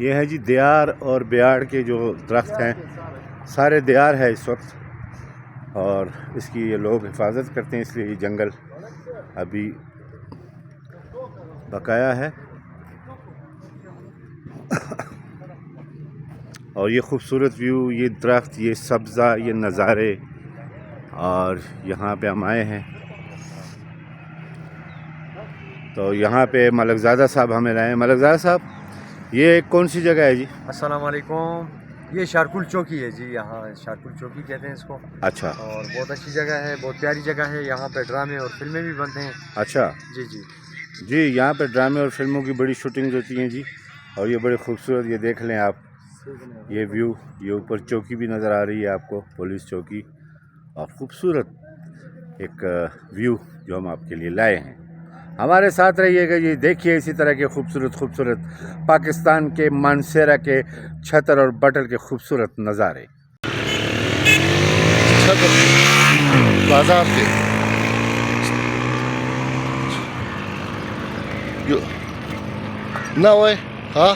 ये है जी दियार और बियाड़ के जो दरख्त हैं, सारे दियार है इस वक्त, और इसकी ये लोग हिफाजत करते हैं, इसलिए ये जंगल अभी बकाया है। और ये खूबसूरत व्यू, ये दरख्त, ये सब्ज़ा, ये नज़ारे, और यहाँ पे हम आए हैं तो यहाँ पे मलकज़ादा साहब हमें लाए हैं। मलकज़ादा साहब, ये कौन सी जगह है जी? अस्सलाम वालेकुम। ये शारकुल चौकी है जी, यहाँ शारकुल चौकी कहते हैं इसको। अच्छा। और बहुत अच्छी जगह है, बहुत प्यारी जगह है। यहाँ पे ड्रामे और फिल्में भी बनते हैं। अच्छा जी जी जी, यहाँ पे ड्रामे और फिल्मों की बड़ी शूटिंग होती हैं जी। और ये बड़े खूबसूरत, ये देख लें आप, ये व्यू, ये ऊपर चौकी भी नज़र आ रही है आपको, पुलिस चौकी, और ख़ूबसूरत एक व्यू जो हम आपके लिए लाए हैं। हमारे साथ रहिएगा जी, देखिए इसी तरह के खूबसूरत पाकिस्तान के मानसेरा के छतर और बटल के खूबसूरत नज़ारे। बाजार के ना हुए। हाँ,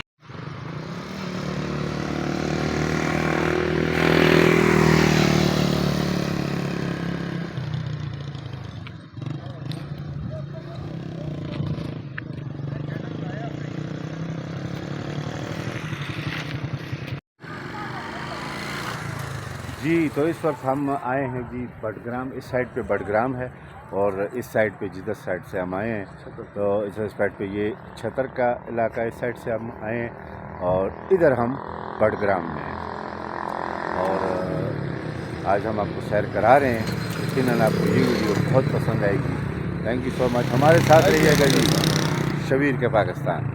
जी, तो इस वक्त हम आए हैं जी बडग्राम। इस साइड पे बडग्राम है और इस साइड पे जिदस साइड से हम आए हैं, तो इस साइड पे ये छतर का इलाका, इस साइड से हम आए हैं, और इधर हम बडग्राम में हैं। और आज हम आपको सैर करा रहे हैं। यकीनन आपको ये वीडियो बहुत पसंद आएगी। Thank you so much. हमारे साथ रहिएगा जी, शबीर के पाकिस्तान।